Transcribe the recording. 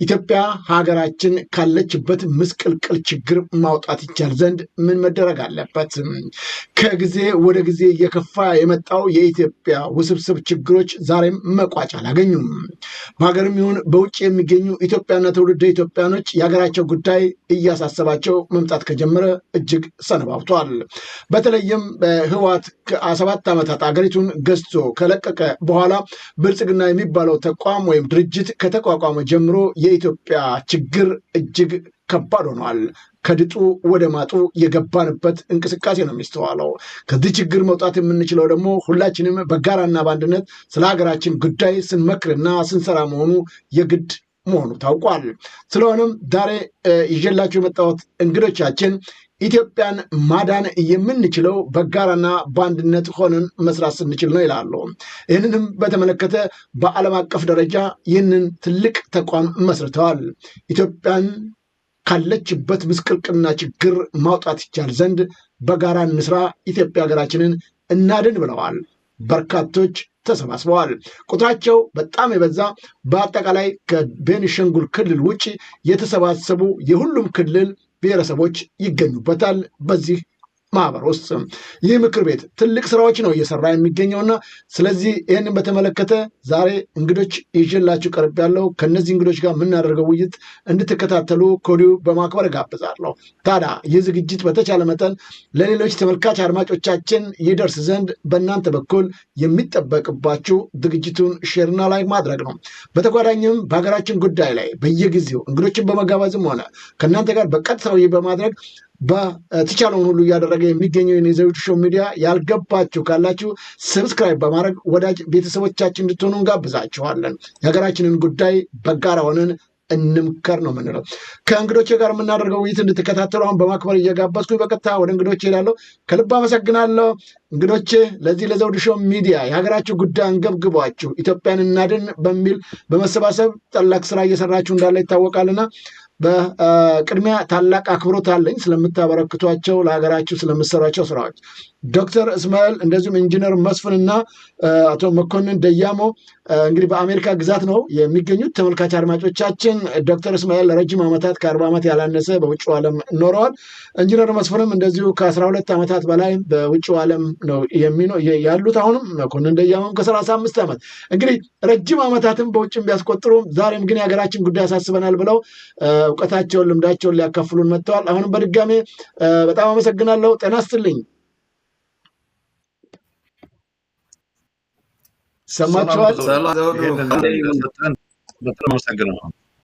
ኢትዮጵያ ሀገራችን ካለችበት ምስቅልቅል ችግር ማውጣት ይቻል ዘንድ ምን መደረግ አለበት? ከጊዜ ወደ ጊዜ እየከፋ የመጣው የኢትዮጵያ ውስብስብ ችግሮች ዛሬም መቋጫ አላገኙም። በሀገርም ይሁን በውጭ የሚገኙ ኢትዮጵያና ትውልደ ኢትዮጵያኖች የሀገራቸው ጉዳይ እያሳሰባቸው መምጣት ከጀመረ እጅግ ሰነባብቷል። በተለይም በህወሓት ከ7 ዓመታት አገሪቱን ገዝቶ ከለቀቀ በኋላ ብልጽግና የሚባለው ተቋም ወይም ድርጅት ከተቋቋመ ጀምሮ የኢትዮጵያ ችግር እጅግ ከባድ ሆኗል። ከድጡ ወደ ማጡ የገባንበት እንቅስቃሴ ነው የሚስተዋለው። ከዚህ ችግር መውጣት የምንችለው ደግሞ ሁላችንም በጋራና በአንድነት ስለ ሀገራችን ጉዳይ ስንመክርና ስንሰራ መሆኑ የግድ መሆኑ ታውቋል። ስለሆነም ዛሬ ይዤላችሁ የመጣሁት እንግዶቻችን ኢትዮጵያን ማዳን የምንችለው በጋራና በአንድነት ሆነን መስራት ስንችል ነው ይላሉ። ይህንንም በተመለከተ በዓለም አቀፍ ደረጃ ይህንን ትልቅ ተቋም መስርተዋል። ኢትዮጵያን ካለችበት ምስቅልቅልና ችግር ማውጣት ይቻል ዘንድ በጋራ እንስራ፣ ኢትዮጵያ ሀገራችንን እናድን ብለዋል። በርካቶች ተሰባስበዋል። ቁጥራቸው በጣም የበዛ በአጠቃላይ ከቤኒሻንጉል ክልል ውጭ የተሰባሰቡ የሁሉም ክልል ብሔረሰቦች ይገኙበታል። በዚህ ማህበር ውስጥ ይህ ምክር ቤት ትልቅ ስራዎች ነው እየሰራ የሚገኘውና ስለዚህ ይህንን በተመለከተ ዛሬ እንግዶች ይዤላችሁ ቀርብ ያለው ከነዚህ እንግዶች ጋር የምናደርገው ውይይት እንድትከታተሉ ከወዲሁ በማክበር ጋብዛለሁ። ታዲያ ይህ ዝግጅት በተቻለ መጠን ለሌሎች ተመልካች አድማጮቻችን ይደርስ ዘንድ በእናንተ በኩል የሚጠበቅባችሁ ዝግጅቱን ሼርና ላይክ ማድረግ ነው። በተጓዳኝም በሀገራችን ጉዳይ ላይ በየጊዜው እንግዶችን በመጋበዝም ሆነ ከእናንተ ጋር በቀጥታ በማድረግ በተቻለውን ሁሉ እያደረገ የሚገኘው የዘውዱ ሾው ሚዲያ ያልገባችሁ ካላችሁ ሰብስክራይብ በማድረግ ወዳጅ ቤተሰቦቻችን እንድትሆኑ እንጋብዛችኋለን። የሀገራችንን ጉዳይ በጋራ ሆነን እንምከር ነው የምንለው። ከእንግዶቼ ጋር የምናደርገው ውይይት እንድትከታተሉ አሁን በማክበር እየጋበዝኩኝ በቀጥታ ወደ እንግዶቼ እሄዳለሁ። ከልብ አመሰግናለሁ። እንግዶቼ ለዚህ ለዘውዱ ሾው ሚዲያ የሀገራችሁ ጉዳይ አንገብግቧችሁ ኢትዮጵያን እናድን በሚል በመሰባሰብ ታላቅ ስራ እየሰራችሁ እንዳለ ይታወቃልና በቅድሚያ ታላቅ አክብሮት አለኝ ስለምታበረክቷቸው ለሀገራችሁ ስለምሰሯቸው ስራዎች። ዶክተር እስማኤል እንደዚሁም ኢንጂነር መስፍንና አቶ መኮንን ደያሞ እንግዲህ በአሜሪካ ግዛት ነው የሚገኙት። ተመልካች አድማጮቻችን ዶክተር እስማኤል ለረጅም ዓመታት ከ40 ዓመት ያላነሰ በውጭው ዓለም ኖረዋል። ኢንጂነር መስፍንም እንደዚሁ ከ12 ዓመታት በላይ በውጭው ዓለም ነው ያሉት። አሁንም መኮንን ደያሞም ከ35 ዓመት እንግዲህ ረጅም ዓመታትም በውጭም ቢያስቆጥሩም ዛሬም ግን የሀገራችን ጉዳይ ያሳስበናል ብለው እውቀታቸውን ልምዳቸውን ሊያካፍሉን መጥተዋል። አሁንም በድጋሜ በጣም አመሰግናለሁ። ጤና ይስጥልኝ። ሰማችኋል?